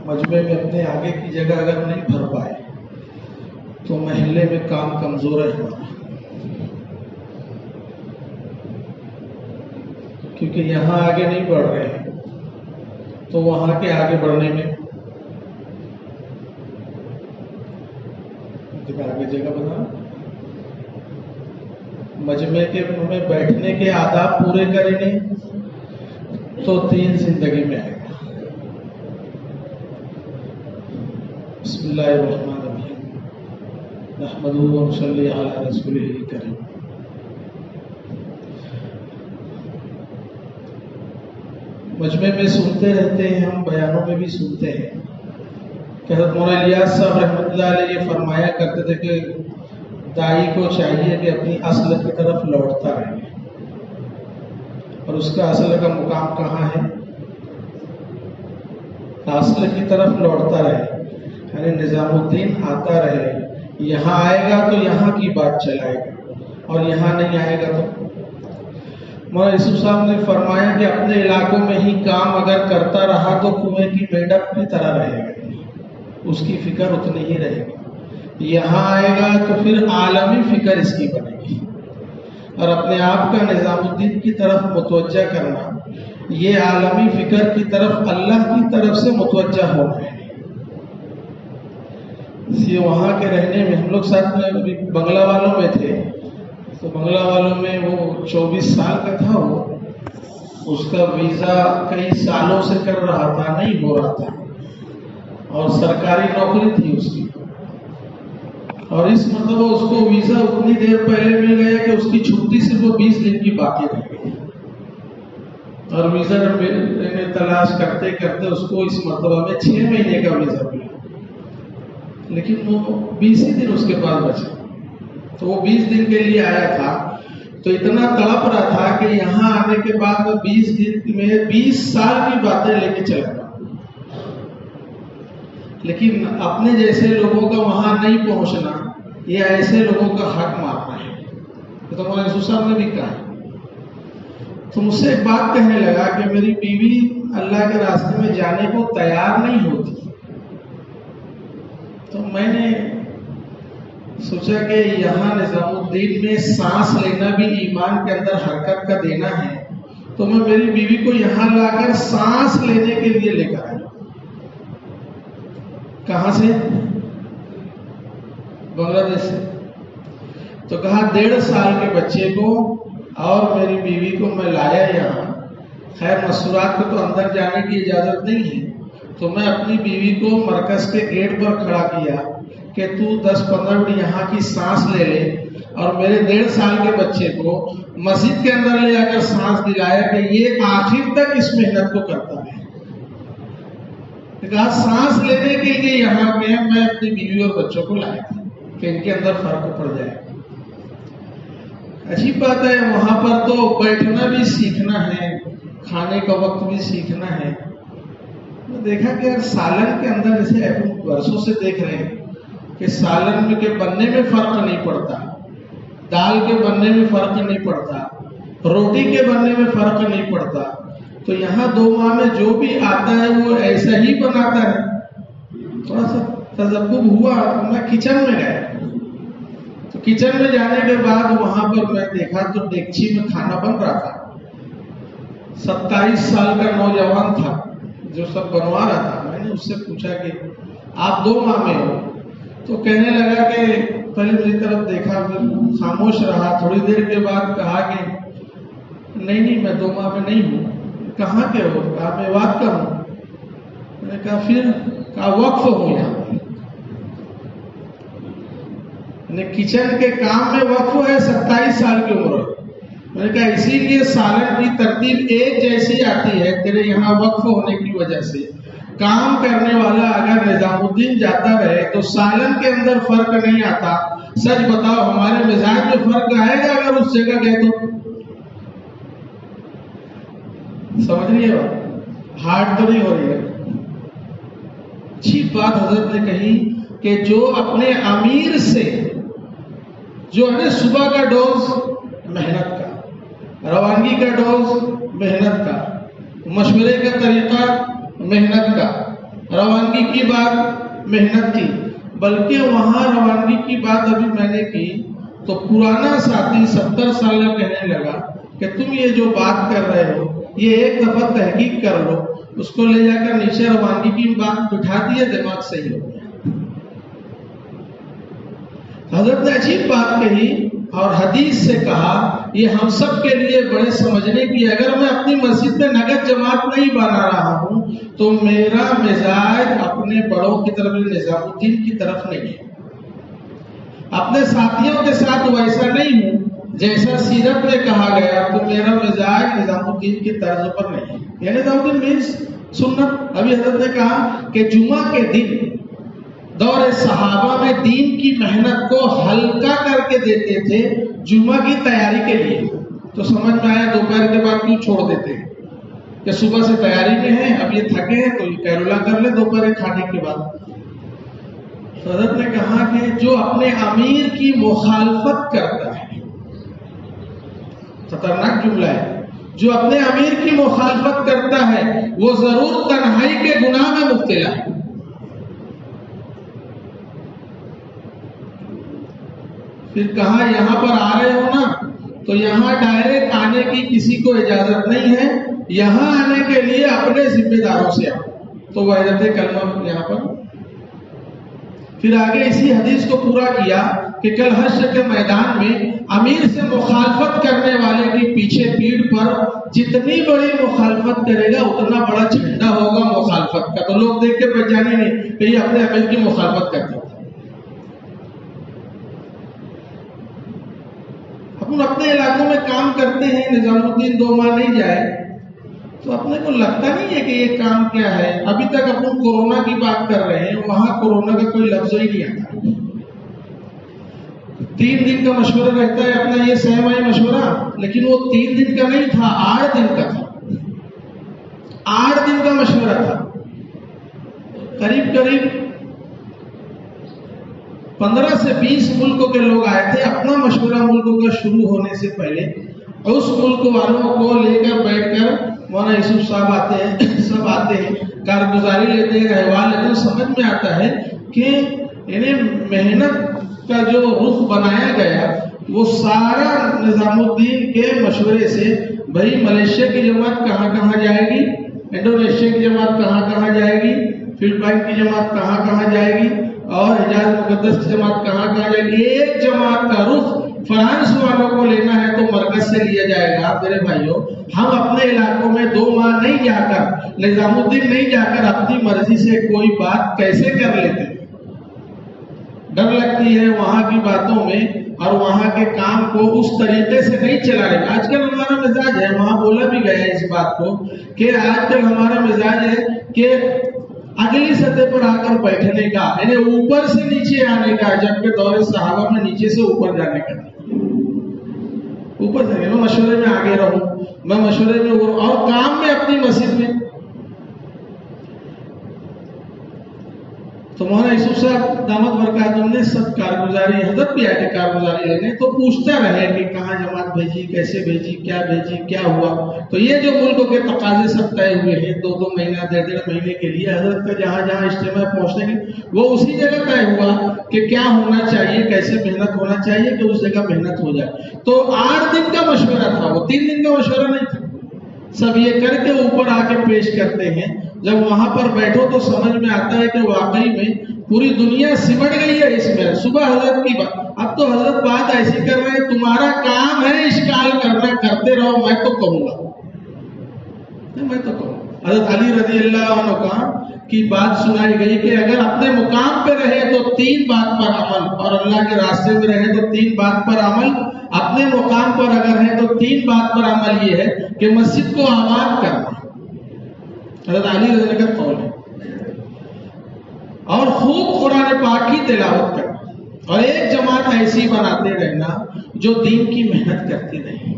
مجمع میں اپنے آگے کی جگہ اگر نہیں بھر پائے تو محلے میں کام کمزور ہے ہمارا، کیونکہ یہاں آگے نہیں بڑھ رہے ہیں تو وہاں کے آگے بڑھنے میں آگے جگہ بنا، مجمع کے میں بیٹھنے کے آداب پورے کریں گے تو 3 زندگی میں آئے گا۔ بسم اللہ الرحمن الرحیم، نحمدہ و نصلی علی رسولہ الکریم۔ مجمع میں سنتے رہتے ہیں ہم، بیانوں میں بھی سنتے ہیں کہ حضرت مولانا الیاس صاحب رحمۃ اللہ علیہ یہ فرمایا کرتے تھے کہ داعی کو چاہیے کہ اپنی اصل کی طرف لوٹتا رہے، اور اس کا اصل کا مقام کہاں ہے؟ اصل کی طرف لوٹتا رہے، یعنی نظام الدین آتا رہے، یہاں آئے گا تو یہاں کی بات چلائے گا، اور یہاں نہیں آئے گا تو مولانا یوسف صاحب نے فرمایا کہ اپنے علاقوں میں ہی کام اگر کرتا رہا تو کنویں کی میڈک کی طرح رہے گا، اس کی فکر اتنی ہی رہے گی۔ یہاں آئے گا تو پھر عالمی فکر اس کی بنے گی، اور اپنے آپ کا نظام الدین کی طرف متوجہ کرنا، یہ عالمی فکر کی طرف اللہ کی طرف سے متوجہ ہونا ہے۔ وہاں کے رہنے میں ہم لوگ ساتھ میں بنگلہ والوں میں تھے، تو بنگلہ والوں میں وہ 24 سال کا تھا، وہ اس کا ویزا کئی سالوں سے کر رہا تھا، نہیں ہو رہا تھا، اور سرکاری نوکری تھی اس کی، اور اس مرتبہ اس کو ویزا اتنی دیر پہلے مل گیا کہ اس کی چھٹی صرف 20 دن کی باقی رہ گئی، اور ویزا تلاش کرتے کرتے اس کو اس مرتبہ میں 6 مہینے کا ویزا ملا، لیکن وہ 20 ہی دن اس کے پاس بچا، تو وہ 20 دن کے لیے آیا تھا، تو اتنا تڑپ رہا تھا کہ یہاں آنے کے بعد وہ 20 دن میں 20 سال کی باتیں لے کے چلا گیا، لیکن اپنے جیسے لوگوں کا وہاں نہیں پہنچنا، یہ ایسے لوگوں کا حق مارنا ہے۔ تو مولانا یوسف صاحب نے بھی کہا، تو مجھ سے ایک بات کہنے لگا کہ میری بیوی اللہ کے راستے میں جانے کو تیار نہیں ہوتی، تو میں نے سوچا کہ یہاں نظام الدین میں سانس لینا بھی ایمان کے اندر حرکت کا دینا ہے، تو میں میری بیوی کو یہاں لا کر سانس لینے کے لیے لے کر آیا۔ کہاں سے؟ بنگلہ دیش سے۔ تو کہا 1.5 سال کے بچے کو اور میری بیوی کو میں لایا یہاں، خیر مستورات کو تو اندر جانے کی اجازت نہیں ہے، تو میں اپنی بیوی کو مرکز کے گیٹ پر کھڑا کیا کہ تو 10-15 منٹ یہاں کی سانس لے لے، اور میرے 1.5 سال کے بچے کو مسجد کے اندر لے جا کر سانس دلایا کہ یہ آخر تک اس محنت کو کرتا ہے۔ کہا سانس لینے کے لیے یہاں پہ میں اپنی بیوی اور بچوں کو لایا تھا کہ ان کے اندر فرق پڑ جائے۔ عجیب بات ہے، وہاں پر تو بیٹھنا بھی سیکھنا ہے، کھانے کا وقت بھی سیکھنا ہے۔ میں دیکھا کہ سالن کے اندر جیسے برسوں سے دیکھ رہے ہیں کہ سالن کے بننے میں فرق نہیں پڑتا، دال کے بننے میں فرق نہیں پڑتا، روٹی کے بننے میں فرق نہیں پڑتا، تو یہاں 2 ماہ میں جو بھی آتا ہے وہ ایسا ہی بناتا ہے۔ تھوڑا سا تذبذب ہوا، میں کچن میں گیا، تو کچن میں جانے کے بعد وہاں پر میں دیکھا تو ڈیگچی میں کھانا بن رہا تھا۔ 27 سال کا نوجوان تھا جو سب بنوا رہا تھا۔ میں نے اس سے پوچھا کہ آپ 2 ماہ میں ہو؟ تو کہنے لگا کہ پہلے میری طرف دیکھا، پھر خاموش رہا، تھوڑی دیر کے بعد کہا کہ نہیں میں 2 ماہ میں نہیں ہوں۔ کہاں کے ہو؟ کہا میں واد کا ہوں۔ میں نے کہا پھر؟ کہا وقف ہوں یہاں، کچن کے کام میں وقف ہے، 27 سال کی عمر ہے۔ میں نے کہا اسی لیے سالن کی ترتیب ایک جیسی آتی ہے، تیرے یہاں وقف ہونے کی وجہ سے۔ کام کرنے والا اگر نظام الدین جاتا رہے تو سالن کے اندر فرق نہیں آتا۔ سچ بتاؤ ہمارے مزاج میں فرق آئے گا اگر اس جگہ گئے تو؟ سمجھ رہی ہے بات؟ ہارڈ تو نہیں ہو رہی ہے۔ اچھی بات حضرت نے کہی کہ جو اپنے امیر سے جو ہے صبح کا ڈوز محنت کا، روانگی کا ڈوز محنت کا، مشورے کا طریقہ محنت کا، روانگی کی بات محنت کی، بلکہ وہاں روانگی کی بات ابھی میں نے کی تو پرانا ساتھی 70 سال کا کہنے لگا کہ تم یہ جو بات کر رہے ہو یہ ایک دفعہ تحقیق کر لو، اس کو لے جا کر نیچے روانگی کی بات بٹھا دیے، دماغ صحیح ہو گیا۔ حضرت نے عجیب بات کہی اور حدیث سے کہا، یہ ہم سب کے لیے بڑے سمجھنے کی، اگر میں اپنی مسجد میں نگد جماعت نہیں بنا رہا ہوں تو میرا مزاج اپنے بڑوں کی طرف، نظام الدین کی طرف نہیں ہے، اپنے ساتھیوں کے ساتھ ویسا نہیں ہوں جیسا سیرت میں کہا گیا، تو میرا مزاج نظام الدین کی طرز پر نہیں ہے۔ یہ نظام الدین مینس سنت۔ ابھی حضرت نے کہا کہ جمعہ کے دن دور صحابہ میں دین کی محنت کو ہلکا کر کے دیتے تھے جمعہ کی تیاری کے لیے، تو سمجھ میں آیا دوپہر کے بعد کیوں چھوڑ دیتے ہیں کہ صبح سے تیاری میں ہیں، اب یہ تھکے ہیں تو یہ کیرولا کر لیں دوپہر کھانے کے بعد۔ حضرت نے کہا کہ جو اپنے امیر کی مخالفت کرتا ہے، خطرناک جملہ ہے، جو اپنے امیر کی مخالفت کرتا ہے وہ ضرور تنہائی کے گناہ میں مبتلا ہے۔ پھر کہا یہاں پر آ رہے ہو نا تو یہاں ڈائریکٹ آنے کی کسی کو اجازت نہیں ہے، یہاں آنے کے لیے اپنے ذمہ داروں سے آؤ، تو وحدت کلمہ یہاں پر۔ پھر آگے اسی حدیث کو پورا کیا کہ کل حشر کے میدان میں امیر سے مخالفت کرنے والے کی پیچھے پیٹھ پر جتنی بڑی مخالفت کرے گا اتنا بڑا جھنڈا ہوگا مخالفت کا، تو لوگ دیکھ کے پہچانے نہیں کہ یہ اپنے امیر کی مخالفت کرتا ہے۔ اپنے علاقوں میں کام کرتے ہیں، نظام الدین 2 ماہ نہیں جائے تو اپنے کو لگتا نہیں ہے کہ یہ کام کیا ہے۔ ابھی تک اپن کورونا کی بات کر رہے ہیں، وہاں کورونا کا کوئی لفظ ہی نہیں آتا۔ 3 دن کا مشورہ رہتا ہے اپنا، یہ سہمائی مشورہ، لیکن وہ 3 دن کا نہیں تھا، 8 دن کا تھا، 8 دن کا مشورہ تھا۔ قریب 15 سے 20 ملکوں کے لوگ آئے تھے، اپنا مشورہ ملکوں کا شروع ہونے سے پہلے اس ملک والوں کو لے کر بیٹھ کر مولانا یوسف صاحب آتے ہیں، سب آتے ہیں، کارگزاری لیتے ہیں، احوال لیتے ہیں، سمجھ میں آتا ہے کہ انہیں محنت کا جو رخ بنایا گیا وہ سارا نظام الدین کے مشورے سے، بھائی ملیشیا کی جماعت کہاں کہاں جائے گی، انڈونیشیا کی جماعت کہاں کہاں جائے گی، فلپائن کی جماعت کہاں کہاں جائے گی، اور حجاز مقدس کی جماعت کہاں کہاں جائے گی۔ ایک جماعت کا رخ فرانس والوں کو لینا ہے تو مرکز سے لیا جائے گا۔ میرے بھائیوں، ہم اپنے علاقوں میں 2 ماہ نہیں جا کر، نظام الدین نہیں جا کر اپنی مرضی سے کوئی بات کیسے کر لیتے ہیں؟ ڈر لگتی ہے وہاں کی باتوں میں اور وہاں کے کام کو اس طریقے سے نہیں چلانے کا۔ آج کل ہمارا مزاج ہے، وہاں بولا بھی گیا ہے اس بات کو کہ آج کل ہمارا مزاج ہے کہ اگلی سطح پر آ کر بیٹھنے کا، یعنی اوپر سے نیچے آنے کا، جبکہ دور صحابہ میں نیچے سے اوپر جانے کا، اوپر سے میں مشورے میں آگے رہوں، میں مشورے میں اور کام میں اپنی مسجد میں۔ تو مولانا یوسف صاحب دامت برکاتہم نے سب کارگزاری، حضرت بھی آئے تھے کارگزاری لینے، تو پوچھتا رہے کہ کہاں جماعت بھیجی، کیسے بھیجی، کیا ہوا۔ تو یہ جو ملکوں کے تقاضے سب طے ہوئے ہیں 2 مہینہ 1.5 مہینے کے لیے، حضرت کا جہاں جہاں اجتماع پہنچنے کے وہ اسی جگہ طے ہوا کہ کیا ہونا چاہیے، کیسے محنت ہونا چاہیے کہ اس جگہ محنت ہو جائے۔ تو 8 دن کا مشورہ تھا، وہ 3 دن کا مشورہ نہیں تھا۔ سب یہ کر کے اوپر آ کے پیش کرتے ہیں، جب وہاں پر بیٹھو تو سمجھ میں آتا ہے کہ واقعی میں پوری دنیا سمٹ گئی ہے اس میں۔ صبح حضرت کی بات، اب تو حضرت بات ایسی کر رہے ہیں، تمہارا کام ہے اشکال کرنا، کرتے رہو، میں تو کہوں گا۔ حضرت علی رضی اللہ عنہ کی بات سنائی گئی کہ اگر اپنے مقام پہ رہے تو 3 بات پر عمل، اور اللہ کے راستے میں رہے تو 3 بات پر عمل، اپنے مقام پر اگر ہے تو 3 بات پر عمل یہ ہے کہ مسجد کو آباد کرنا، حضرت علی رضی اللہ کا قول ہے، اور خوب قرآن پاک کی تلاوت کرنا، اور ایک جماعت ایسی بناتے رہنا جو دین کی محنت کرتی رہے۔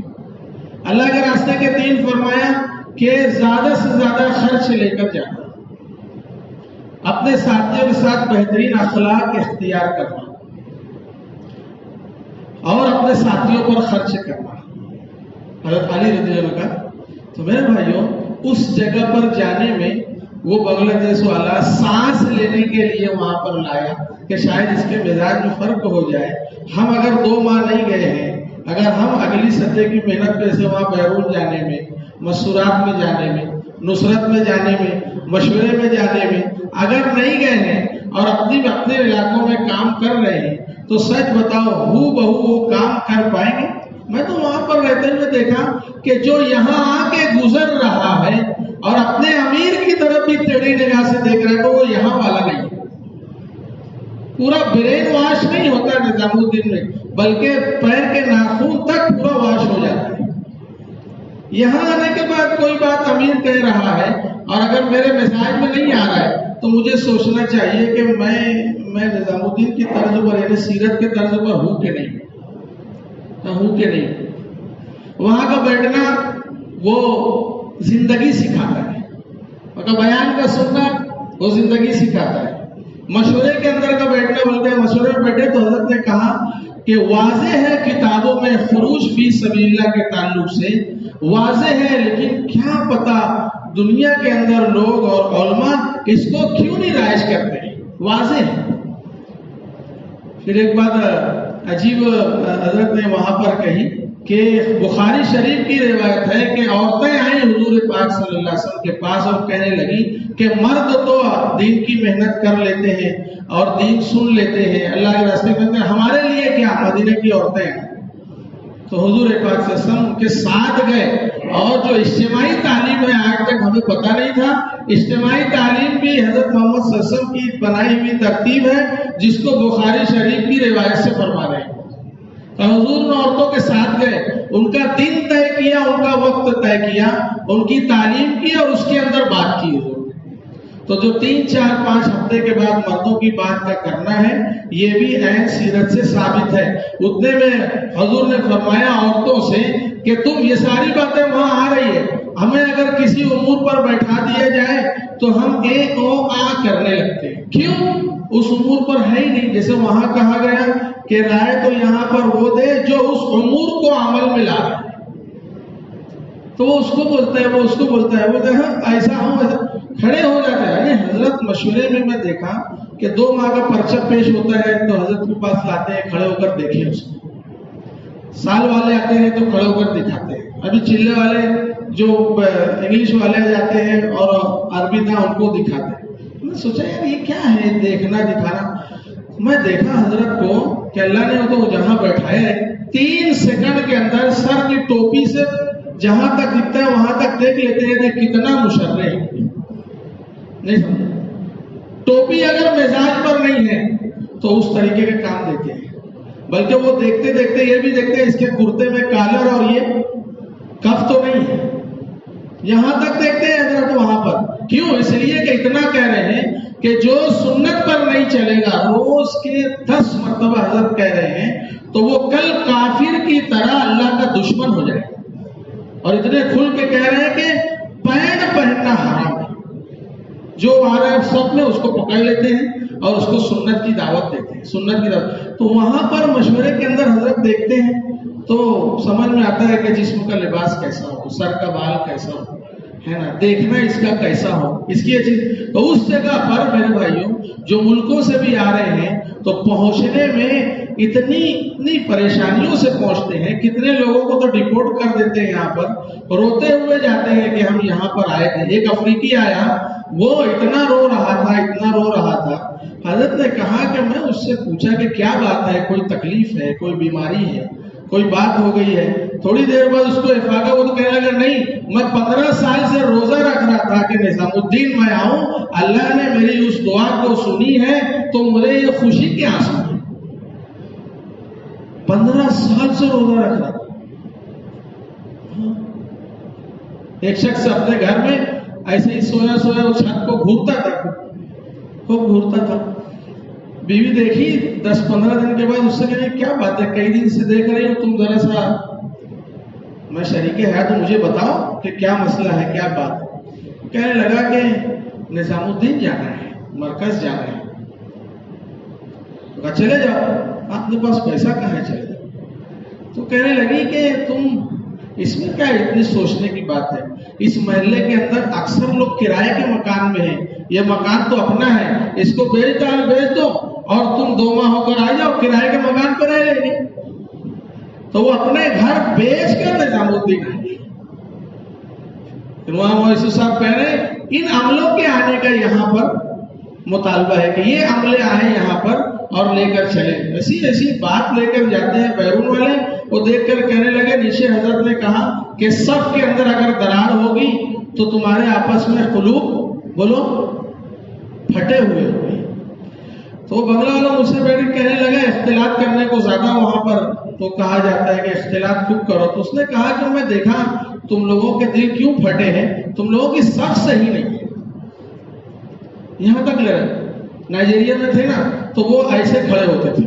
اللہ کے راستے کے 3 فرمایا کہ زیادہ سے زیادہ خرچ لے کر جانا، اپنے ساتھیوں کے ساتھ بہترین اخلاق اختیار کرنا، اور اپنے ساتھیوں پر خرچ کرنا، حضرت علی رضی اللہ کا۔ تو میرے بھائیوں، اس جگہ پر جانے میں وہ بنگلہ دیش والا سانس لینے کے لیے وہاں پر لایا کہ شاید اس کے مزاج میں فرق ہو جائے. ہم اگر 2 ماہ نہیں گئے ہیں، اگر ہم اگلی سطح کی محنت پہ سے وہاں بیرون جانے میں، مسورات میں جانے میں، نصرت میں جانے میں، مشورے میں جانے میں اگر نہیں گئے ہیں اور اپنے علاقوں میں کام کر رہے ہیں تو سچ بتاؤ ہو بہو وہ کام کر پائیں گے؟ میں تو وہاں پر رہتے ہوئے دیکھا کہ جو یہاں آ کے گزر رہا ہے اور اپنے امیر کی طرف بھی ٹیڑھی نگاہ سے دیکھ رہا ہے تو وہ یہاں والا نہیں ہے. پورا برین واش نہیں ہوتا نظام الدین میں، بلکہ پیر کے ناخن تک پورا واش ہو جاتا ہے. یہاں آنے کے بعد کوئی بات امیر کہہ رہا ہے اور اگر میرے مزاج میں نہیں آ رہا ہے تو مجھے سوچنا چاہیے کہ میں نظام الدین کی طرز پر یعنی سیرت کے طرز پر ہوں کہ نہیں ہوں کہ نہیں. وہاں کا بیٹھنا وہ زندگی سکھاتا ہے، وہاں کا بیان کا سننا وہ زندگی سکھاتا ہے. مشورے کے اندر کا بیٹھنا بولتے ہیں، مشورے میں بیٹھے تو حضرت نے کہا کہ واضح ہے کتابوں میں خروج فی سبیل اللہ کے تعلق سے واضح ہے، لیکن کیا پتا دنیا کے اندر لوگ اور علماء اس کو کیوں نہیں رائج کرتے ہیں. واضح ہے. پھر ایک بات عجیب حضرت نے وہاں پر کہی کہ بخاری شریف کی روایت ہے کہ عورتیں آئیں حضور پاک صلی اللہ علیہ وسلم کے پاس اور کہنے لگی کہ مرد تو دین کی محنت کر لیتے ہیں اور دین سن لیتے ہیں، اللہ کے راستے میں ہمارے لیے کیا؟ مدینے کی عورتیں ہیں. تو حضور پاک صلی اللہ علیہ وسلم کے ساتھ گئے اور جو اجتماعی تعلیم ہے آج تک ہمیں پتہ نہیں تھا. اجتماعی تعلیم بھی حضرت محمد صلی اللہ علیہ وسلم کی بنائی ہوئی ترتیب ہے جس کو بخاری شریف کی روایت سے فرما رہے ہیں. تو حضور نے عورتوں کے ساتھ گئے، ان کا دن طے کیا، ان کا وقت طے کیا، ان کی تعلیم کی اور اس کے اندر بات کی. تو جو 3 4 5 ہفتے کے بعد مردوں کی بات کا کرنا ہے یہ بھی عین سیرت سے ثابت ہے. اتنے میں حضور نے فرمایا عورتوں سے کہ تم یہ ساری باتیں وہاں آ رہی ہے، ہمیں اگر کسی امور پر بیٹھا دیا جائے تو ہم اے او آ کرنے لگتے ہیں. کیوں؟ اس امور پر ہے ہی نہیں. جیسے وہاں کہا گیا کہ رائے تو یہاں پر وہ دے جو اس امور کو عمل میں لا رہا ہے، تو وہ اس کو بولتا ہے، وہ اس کو بولتا ہے، وہ دیکھا ایسا ہوں ایسا کھڑے ہو جاتے ہیں. حضرت مشورے میں دیکھا کہ 2 ماہ کا پرچہ پیش ہوتا ہے تو حضرت کے پاس لاتے ہیں، کھڑے ہو کر دیکھیں اس کو. سال والے آتے ہیں تو کھڑے ہو کر دکھاتے ہیں. ابھی چلے والے جو انگلش والے جاتے ہیں اور عربی تھا ان کو دکھاتے ہیں. میں سوچا یار یہ کیا ہے دیکھنا دکھانا. میں دیکھا حضرت کو کہ اللہ نے تو جہاں بیٹھایا ہے 3 سیکنڈ کے اندر سر کی ٹوپی سے جہاں تک دکھتا ہے وہاں تک دیکھ لیتے ہیں کہ کتنا مشرع ہے. نہیں سمجھا؟ ٹوپی اگر مزاج پر نہیں ہے تو اس طریقے کے کام دیتے ہیں. بلکہ وہ دیکھتے دیکھتے یہ بھی دیکھتے ہیں اس کے کرتے میں کالر اور یہ کف تو نہیں ہے، یہاں تک دیکھتے ہیں حضرت وہاں پر. کیوں؟ اس لیے کہ اتنا کہہ رہے ہیں کہ جو سنت پر نہیں چلے گا روز کے 10 مرتبہ حضرت کہہ رہے ہیں تو وہ کل کافر کی طرح اللہ کا دشمن ہو جائے گا. اور اتنے کھل کے کہہ رہے ہیں کہ پینٹ پہننا حرام ہے. جو آ رہا ہے سب میں اس کو پکڑ لیتے ہیں اور اس کو سنت کی دعوت دیتے ہیں، سنت کی دعوت. تو وہاں پر مشورے کے اندر حضرت دیکھتے ہیں تو سمجھ میں آتا ہے کہ جسم کا لباس کیسا ہو، سر کا بال کیسا ہو، ہے نا، دیکھنا اس کا کیسا ہو، اس کی چیز. تو اس جگہ پر میرے بھائیوں جو ملکوں سے بھی آ رہے ہیں تو پہنچنے میں اتنی پریشانیوں سے پہنچتے ہیں. کتنے لوگوں کو تو ڈپورٹ کر دیتے ہیں، یہاں پر روتے ہوئے جاتے ہیں کہ ہم یہاں پر آئے تھے. ایک افریقی آیا، وہ اتنا رو رہا تھا. حضرت نے کہا کہ میں اس سے پوچھا کہ کیا بات ہے، کوئی تکلیف ہے، کوئی بیماری ہے، کوئی بات ہو گئی ہے. تھوڑی دیر بعد اس کو افاقہ، وہ تو کہنے لگا نہیں میں 15 سال سے روزہ رکھ رہا تھا کہ نظام الدین میں آؤں، اللہ نے میری اس دعا کو سنی ہے تو مجھے یہ خوشی کے آنسو ہے. 15 سال سے روزہ رکھ رہا تھا. ایک شخص اپنے گھر میں ایسے ہی سویا وہ چھت کو گھورتا تھا، خوب گھورتا تھا. بیوی دیکھی 10-15 دن کے بعد اس سے کہنے کیا بات ہے، کئی دن سے دیکھ رہی ہوں تم ذرا سا، میں شریک ہے تو مجھے بتاؤ کہ کیا مسئلہ ہے، کیا بات ہے. کہنے لگا کہ نظام الدین جانا ہے، مرکز جانا ہے. کہا چلے جاؤ، آپ کے پاس پیسہ کہاں ہے، چلے جاؤ. تو کہنے لگی کہ تم اس میں کیا اتنی سوچنے کی بات ہے؟ اس محلے کے اندر اکثر لوگ کرائے کے مکان میں ہیں، یہ مکان تو اپنا ہے، اس کو بیچ دو اور تم 2 ماہ ہو کر آ جاؤ، کرائے کے مکان پر رہ لیں گے۔ تو وہ اپنے گھر بیچ کر نظام الدین آئے گے۔ امام مویسر صاحب کہہ رہے ہیں ان عملوں کے آنے کا یہاں پر مطالبہ ہے کہ یہ عملے آئے یہاں پر اور لے کر چلے۔ ایسی بات لے کر جاتے ہیں بیرون والے، وہ دیکھ کر کہنے لگے نیچے حضرت نے کہا کہ صف کے اندر اگر درار ہوگی تو تمہارے آپس میں قلوب بولو پھٹے ہوئے ہوئے۔ تو بنگلہ والا مجھ سے بیٹھ کہنے لگا اختلاط کرنے کو زیادہ وہاں پر تو کہا جاتا ہے کہ اختلاط خوب کرو۔ تو اس نے کہا کہ میں دیکھا تم لوگوں کے دل کیوں پھٹے ہیں، تم لوگوں کی صف صحیح نہیں ہے۔ یہاں تک لے رہے نائجیریا میں تھے نا تو وہ ایسے کھڑے ہوتے تھے،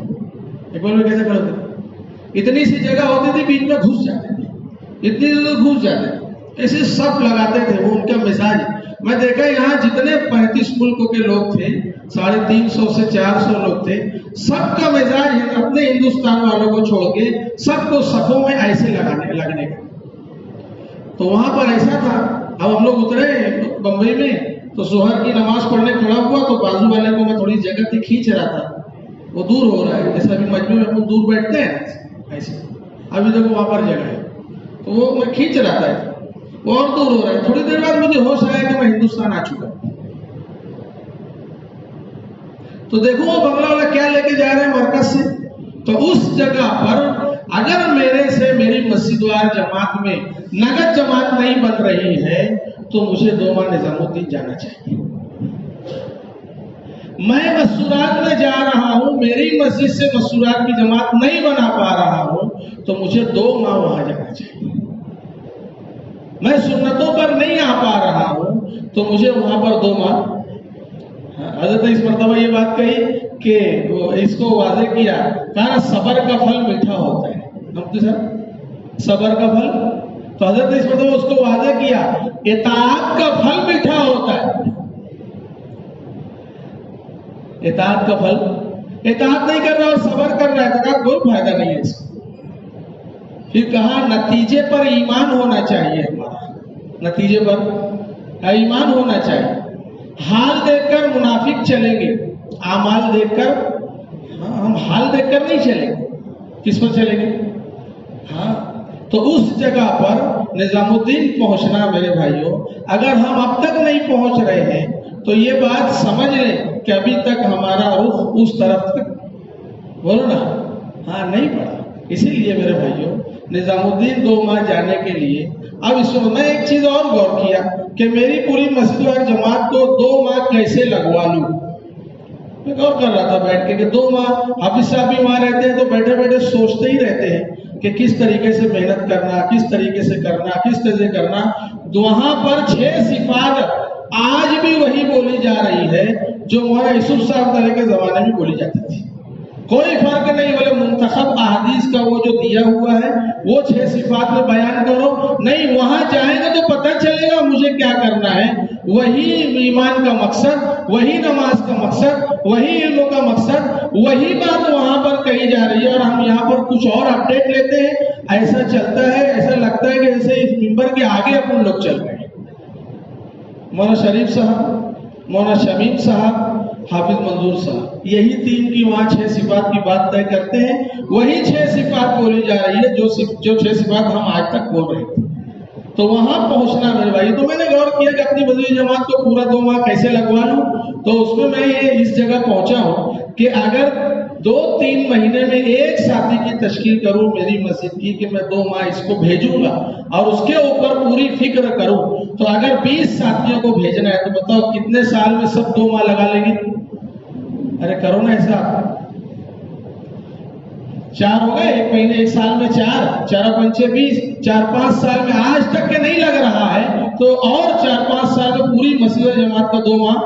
اقبال میں کیسے کھڑے ہوتے تھے؟ اتنی سی جگہ ہوتی تھی بیچ میں گھس جاتے تھے، اتنی دور گھس جاتے تھے، ایسے سب لگاتے تھے، وہ ان کا مزاج۔ میں دیکھا یہاں جتنے 35 ملکوں کے لوگ تھے، 350 سے 400 لوگ تھے، سب کا مزاج اپنے ہندوستان والوں کو چھوڑ کے سب کو صفوں میں ایسے لگنے کا۔ تو وہاں پر ایسا تھا۔ اب ہم لوگ اترے بمبئی میں تو ظہر کی نماز پڑھنے کھڑا ہوا تو بازو والے کو میں تھوڑی جگہ تھی کھینچ رہا تھا، وہ دور ہو رہا ہے، جیسے ابھی مجمع میں ہم دور بیٹھتے ہیں ایسے، ابھی دیکھو وہاں پر جگہ ہے تو وہ میں کھینچ رہا تھا، وہ اور دور ہو رہا ہے۔ تھوڑی دیر بعد مجھے ہوش آیا کہ میں ہندوستان آ چکا ہوں۔ تو دیکھو وہ بنگلہ والا کیا لے کے جا رہے ہیں مرکز سے، تو اس جگہ پر اگر میرے سے میری مسجد وار جماعت میں نگد جماعت نہیں بن رہی ہے تو مجھے 2 ماہ نظام الدین جانا چاہیے۔ میں مسورات میں جا رہا ہوں، میری مسجد سے مسورات کی جماعت نہیں بنا پا رہا ہوں تو مجھے 2 ماہ وہاں جانا چاہیے۔ میں سنتوں پر نہیں آ پا رہا ہوں تو مجھے وہاں پر 2 ماہ۔ حضرت اس مرتبہ یہ بات کہی کہ اس کو واضح کیا، کہا صبر کا پھل میٹھا ہوتا ہے۔ صبر کا پھل، تو حضرت اس مرتبہ اس کو واضح کیا اطاعت کا پھل میٹھا ہوتا ہے۔ اطاعت کا پھل، اطاعت نہیں کر رہا اور صبر کر رہا ہے تو کہا کوئی فائدہ نہیں ہے اس کو۔ پھر کہا نتیجے پر ایمان ہونا چاہیے، ہمارا نتیجے پر ایمان ہونا چاہیے۔ حال دیکھ کر منافق چلیں گے، اعمال دیکھ کر، ہم حال دیکھ کر نہیں چلیں گے، کس پر چلیں گے؟ ہاں، تو اس جگہ پر نظام الدین پہنچنا میرے بھائیوں، اگر ہم اب تک نہیں پہنچ رہے ہیں تو یہ بات سمجھ لیں کہ ابھی تک ہمارا رخ اس طرف تک بولو نا ہاں نہیں پڑا۔ اسی لیے میرے بھائیوں نظام الدین 2 ماہ جانے کے لیے، اب اس میں ایک چیز اور غور کیا کہ میری پوری مسجد اور جماعت کو 2 ماہ کیسے لگوا لوں۔ میں غور کر رہا تھا بیٹھ کے کہ 2 ماہ حافظ صاحب بھی وہاں رہتے ہیں تو بیٹھے بیٹھے سوچتے ہی رہتے ہیں کہ کس طریقے سے محنت کرنا، کس طریقے سے کرنا، کس طرح سے کرنا۔ وہاں پر 6 صفات آج بھی وہی بولی جا رہی ہے جو مولانا یوسف صاحب تعالی کے زمانے میں بولی جاتی تھی، کوئی فرق نہیں۔ بولے منتخب احادیث کا وہ جو دیا ہوا ہے وہ 6 صفات میں بیان کرو، نہیں وہاں جائیں گے تو پتہ چلے گا مجھے کیا کرنا ہے۔ وہی ایمان کا مقصد، وہی نماز کا مقصد، وہی علم کا مقصد، وہی بات وہاں پر کہی جا رہی ہے، اور ہم یہاں پر کچھ اور اپڈیٹ لیتے ہیں۔ ایسا چلتا ہے، ایسا لگتا ہے کہ جیسے اس ممبر کے آگے اپن لوگ چل رہے ہیں۔ مولانا شریف صاحب، مولانا شمیم صاحب، حافظ منظور صاحب، یہی 3 کی وہاں 6 صفات کی بات طے کرتے ہیں، وہی 6 صفات بولی جا رہی ہے جو 6 صفات ہم آج تک بول رہے تھے۔ تو وہاں پہنچنا میرے بھائی، تو میں نے غور کیا کہ اپنی مسجد جماعت کو پورا 2 ماہ کیسے لگوا لوں، تو اس میں یہ اس جگہ پہنچا ہوں کہ اگر 2-3 مہینے میں ایک ساتھی کی تشکیل کروں میری مسجد کی کہ میں 2 ماہ اس کو بھیجوں گا اور اس کے اوپر پوری فکر کروں، تو اگر 20 ساتھیوں کو بھیجنا ہے تو بتاؤ کتنے سال میں سب 2 ماہ لگا لیں گے؟ ارے کرو نا ایسا، 4 ہو گئے، 1 مہینے 1 سال میں 4 4 5 20، 4-5 سال میں آج تک کے نہیں لگ رہا ہے تو اور 4-5 سال میں پوری مسجد جماعت کا 2 ماہ،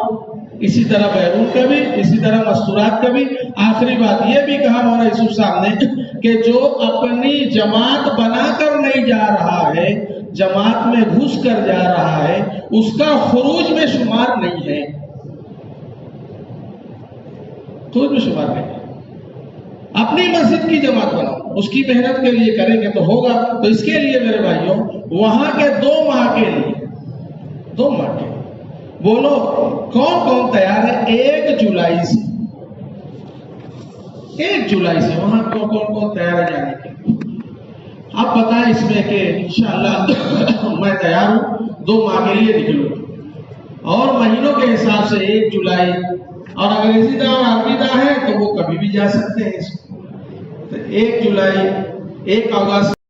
اسی طرح بیرون کا بھی، اسی طرح مستورات کا بھی۔ آخری بات یہ بھی کہا مولانا یوسف صاحب نے کہ جو اپنی جماعت بنا کر نہیں جا رہا ہے، جماعت میں گھس کر جا رہا ہے، اس کا خروج میں شمار نہیں ہے، خروج میں شمار نہیں ہے۔ اپنی مسجد کی جماعت بناؤ، اس کی محنت کے لیے کریں گے تو ہوگا. تو اس کے لیے میرے بھائیوں وہاں کے 2 ماہ کے لیے 2 ماہ کے بولو کون کون تیار ہے 1 جولائی سے 1 جولائی سے وہاں کون تیار ہے جانے کے؟ آپ بتائیں اس میں کہ انشاءاللہ میں تیار ہوں 2 ماہ کے لیے نکلوں. اور مہینوں کے حساب سے 1 جولائی اور انگریزی دا اور عربی دا ہے تو وہ کبھی بھی جا سکتے ہیں. تو 1 جولائی 1 اگست